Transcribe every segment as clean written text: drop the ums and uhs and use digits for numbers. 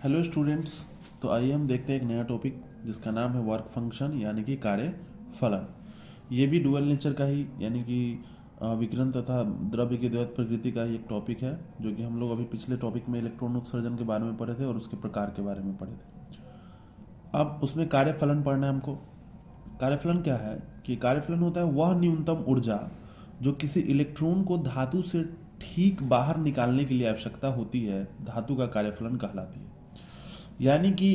Hello students. तो आइए हम देखते हैं एक नया टॉपिक जिसका नाम है वर्क फंक्शन यानी कि कार्य फलन। ये भी डुअल नेचर का ही यानी कि विकिरण तथा द्रव्य की द्वैत प्रकृति का ही एक टॉपिक है, जो कि हम लोग अभी पिछले टॉपिक में इलेक्ट्रॉन उत्सर्जन के बारे में पढ़े थे और उसके प्रकार के बारे में पढ़े थे। अब उसमें कार्य फलन पढ़ना है हमको। कार्यफलन क्या है कि कार्यफलन होता है वह न्यूनतम ऊर्जा जो किसी इलेक्ट्रॉन को धातु से ठीक बाहर निकालने के लिए आवश्यकता होती है, धातु का कार्यफलन कहलाती है। यानी कि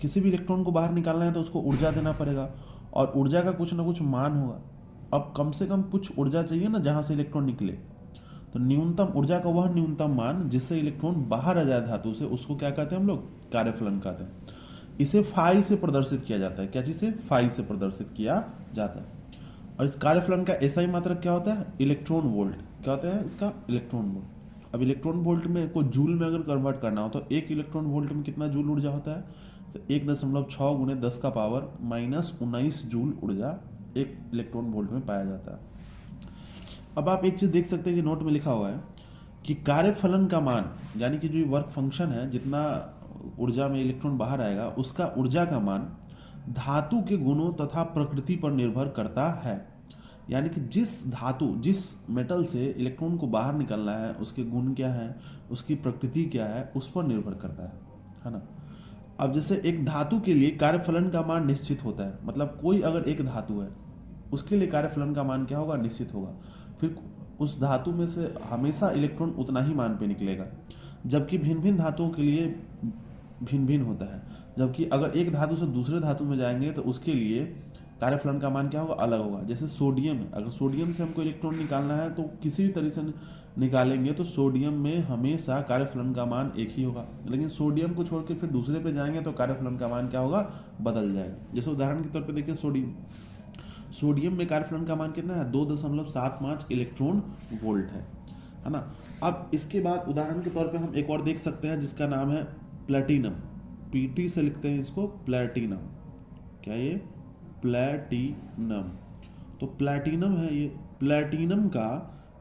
किसी भी इलेक्ट्रॉन को बाहर निकालना है तो उसको ऊर्जा देना पड़ेगा और ऊर्जा का कुछ ना कुछ मान होगा। अब कम से कम कुछ ऊर्जा चाहिए ना जहां से इलेक्ट्रॉन निकले, तो न्यूनतम ऊर्जा का वह न्यूनतम मान जिससे इलेक्ट्रॉन बाहर आ जाए धातु से, उसको क्या कहते हैं हम लोग? कार्यफलन कहते हैं। इसे फाई से प्रदर्शित किया जाता है। क्या चीज से? फाई से प्रदर्शित किया जाता है। और इस कार्यफलन का एसआई मात्रक क्या होता है? Electron volt. क्या होता है इसका? Electron volt. अब इलेक्ट्रॉन वोल्ट में को जूल में अगर कन्वर्ट करना हो तो एक इलेक्ट्रॉन वोल्ट में कितना जूल ऊर्जा होता है? तो 1.6 गुणे 10 का पावर -19 जूल ऊर्जा एक इलेक्ट्रॉन वोल्ट में पाया जाता है। अब आप एक चीज देख सकते हैं कि नोट में लिखा हुआ है कि कार्यफलन का मान यानी कि जो वर्क फंक्शन है, जितना ऊर्जा में इलेक्ट्रॉन बाहर आएगा उसका ऊर्जा का मान धातु के गुणों तथा प्रकृति पर निर्भर करता है। यानी कि जिस धातु, जिस मेटल से इलेक्ट्रॉन को बाहर निकलना है उसके गुण क्या है, उसकी प्रकृति क्या है, उस पर निर्भर करता है ना। अब जैसे एक धातु के लिए कार्यफलन का मान निश्चित होता है, मतलब कोई अगर एक धातु है उसके लिए कार्यफलन का मान क्या होगा? निश्चित होगा। फिर उस धातु में से हमेशा इलेक्ट्रॉन उतना ही मान पे निकलेगा, जबकि भिन्न भिन्न धातुओं के लिए भिन्न भिन्न होता है। जबकि अगर एक धातु से दूसरे धातु में जाएंगे तो उसके लिए कार्यफलन का मान क्या होगा? अलग होगा। जैसे सोडियम है, अगर सोडियम से हमको इलेक्ट्रॉन निकालना है तो किसी भी तरह से निकालेंगे तो सोडियम में हमेशा कार्यफलन का मान एक ही होगा, लेकिन सोडियम को छोड़ के फिर दूसरे पे जाएंगे तो कार्यफलन का मान क्या होगा? बदल जाएगा। जैसे उदाहरण के तौर पर देखिए सोडियम में कार्यफलन का मान कितना है? 2.75 इलेक्ट्रॉन वोल्ट है ना। अब इसके बाद उदाहरण के तौर पे हम एक और देख सकते हैं जिसका नाम है प्लेटिनम। पीटी से लिखते हैं इसको प्लेटिनम। क्या ये? प्लेटिनम। तो प्लेटिनम है ये। प्लेटिनम का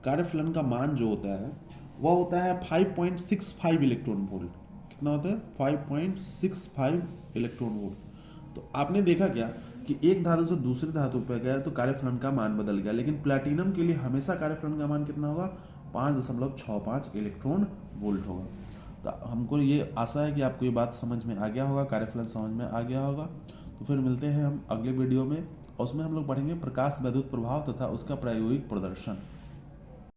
कार्यफलन का मान जो होता है वह होता है 5.65 इलेक्ट्रॉन वोल्ट। कितना होता है? 5.65 इलेक्ट्रॉन वोल्ट। तो आपने देखा क्या कि एक धातु से दूसरी धातु पर गया तो कार्यफलन का मान बदल गया, लेकिन प्लेटिनम के लिए हमेशा कार्यफलन का मान कितना होगा? 5.65 इलेक्ट्रॉन वोल्ट होगा। तो हमको ये आशा है कि आपको ये बात समझ में आ गया होगा, कार्यफलन समझ में आ गया होगा। तो फिर मिलते हैं हम अगले वीडियो में, और उसमें हम लोग पढ़ेंगे प्रकाश वैद्युत प्रभाव तथा उसका प्रायोगिक प्रदर्शन।